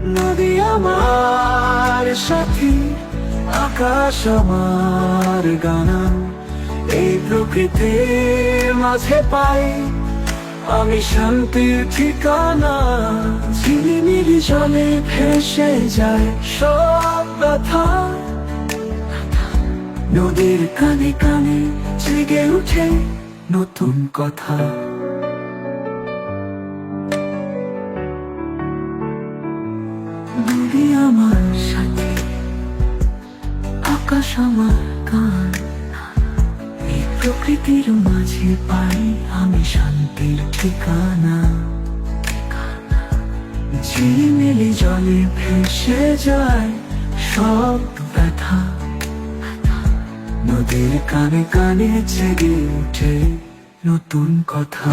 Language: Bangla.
নদী আমার সাথী, আকাশ আমার গানা। এই প্রকৃতির মাঝে পাই আমি শান্তির ঠিকানা। ঝিলিমিলি জলে ভেসে যায় সব ব্যথা, নদীর কানে কানে জেগে উঠে নতুন কথা। নদী আমার সাথী, আকাশ আমার গান। এই প্রকৃতির মাঝে পাই আমি শান্তির ঠিকানা। ঝিলিমিলি জলে ভেসে যায় সব ব্যথা, নদীর কানে কানে জেগে উঠে নতুন কথা।